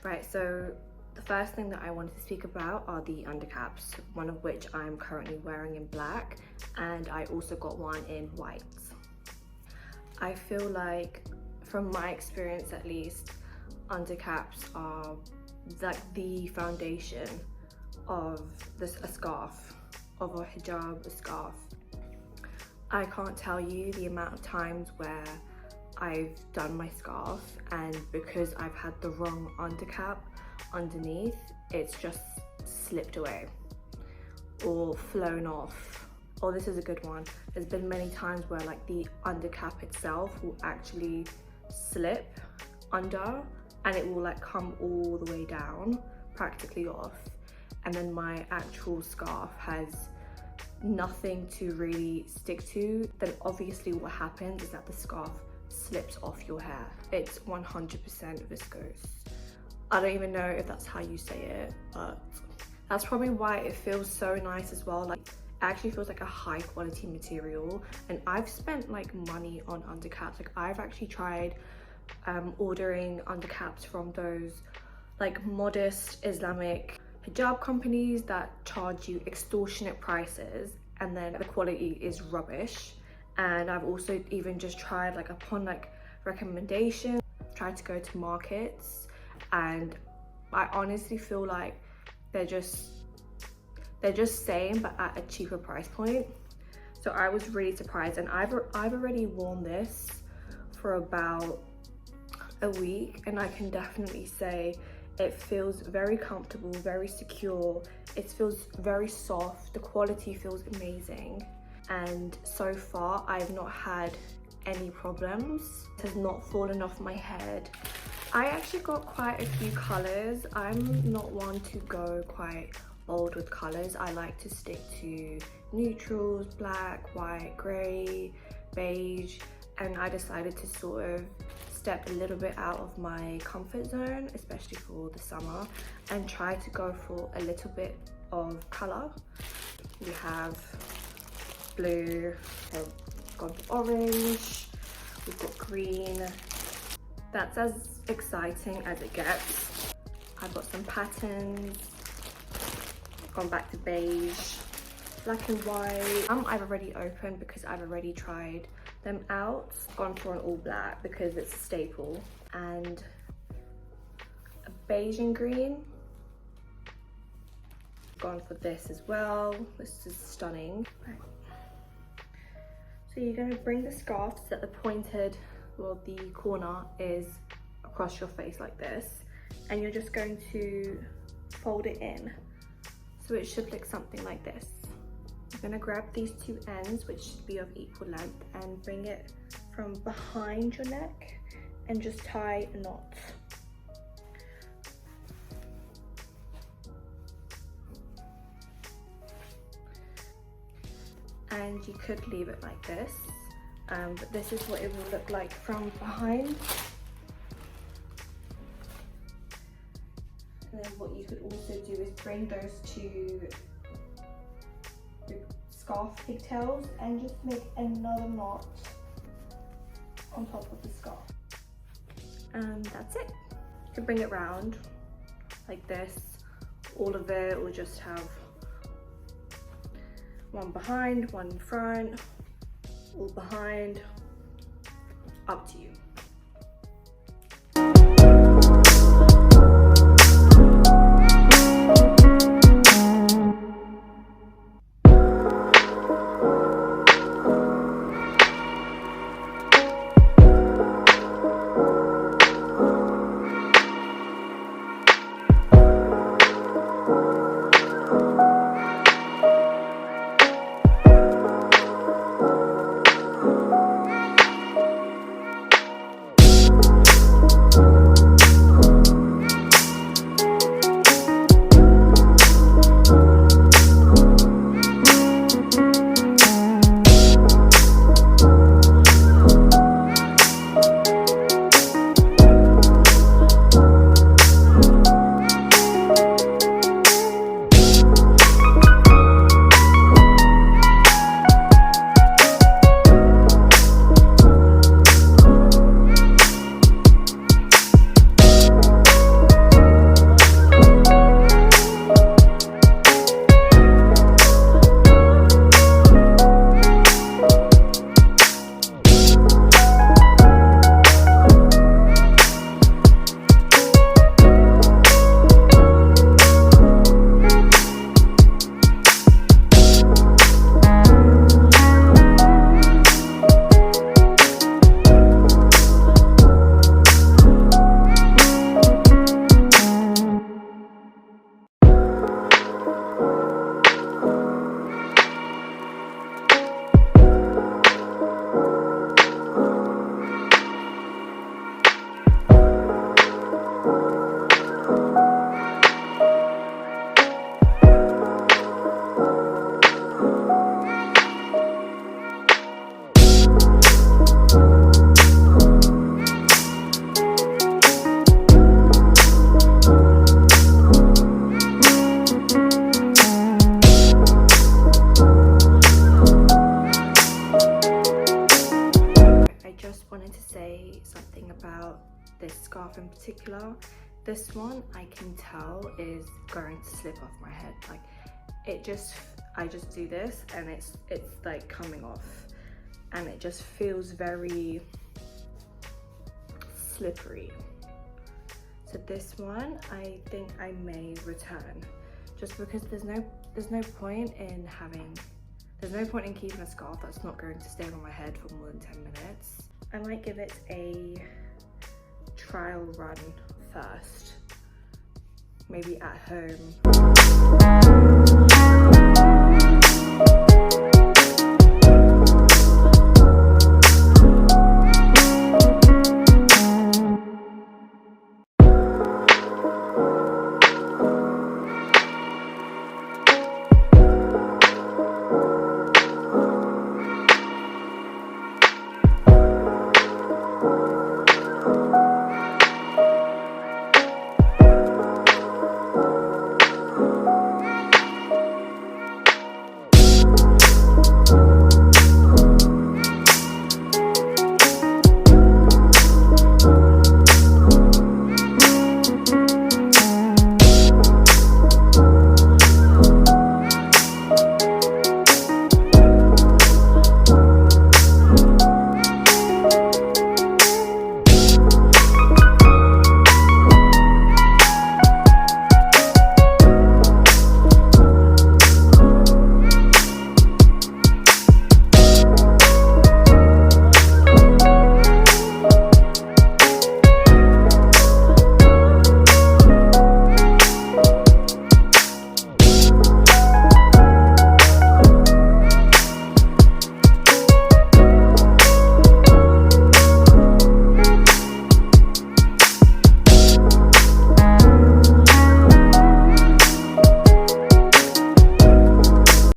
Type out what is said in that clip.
Right, so the first thing that I wanted to speak about are the undercaps, one of which I'm currently wearing in black, and I also got one in white. I feel like, from my experience at least, undercaps are like the foundation of a scarf, of a hijab, a scarf. I can't tell you the amount of times where I've done my scarf and because I've had the wrong undercap underneath, it's just slipped away or flown off. Oh, this is a good one. There's been many times where like the undercap itself will actually slip under and it will like come all the way down, practically off. And then my actual scarf has nothing to really stick to. Then obviously what happens is that the scarf slips off your hair. It's 100% viscose. I don't even know if that's how you say it, but that's probably why it feels so nice as well. Like, it actually feels like a high quality material, and I've spent like money on undercaps. Like, I've actually tried ordering undercaps from those like modest Islamic hijab companies that charge you extortionate prices, and then the quality is rubbish. And I've also even just tried, like, upon like recommendation, tried to go to markets, and I honestly feel like they're just same but at a cheaper price point. So I was really surprised, and I've already worn this for about a week, and I can definitely say it feels very comfortable, very secure. It feels very soft. The quality feels amazing. And so far, I've not had any problems. It has not fallen off my head. I actually got quite a few colors. I'm not one to go quite bold with colors. I like to stick to neutrals, black, white, gray, beige. And I decided to sort of step a little bit out of my comfort zone, especially for the summer, and try to go for a little bit of color. We have blue, I've gone for orange, we've got green. That's as exciting as it gets. I've got some patterns, gone back to beige, black and white. I've already opened because I've already tried them out. Gone for an all black because it's a staple, and a beige and green. Gone for this as well. This is stunning. Right. So you're going to bring the scarf so that the pointed, well, the corner is across your face like this, and you're just going to fold it in. So it should look something like this. You're going to grab these two ends, which should be of equal length, and bring it from behind your neck and just tie a knot. And you could leave it like this, but this is what it will look like from behind. And then what you could also do is bring those two scarf pigtails and just make another knot on top of the scarf. And that's it. You can bring it round like this, all of it, or just have one behind, one in front, all behind, up to you. This one I can tell is going to slip off my head. Like I just do this and it's like coming off, and it just feels very slippery. So this one I think I may return, just because there's no point in keeping a scarf that's not going to stay on my head for more than 10 minutes. I might give it a trial run first, maybe at home.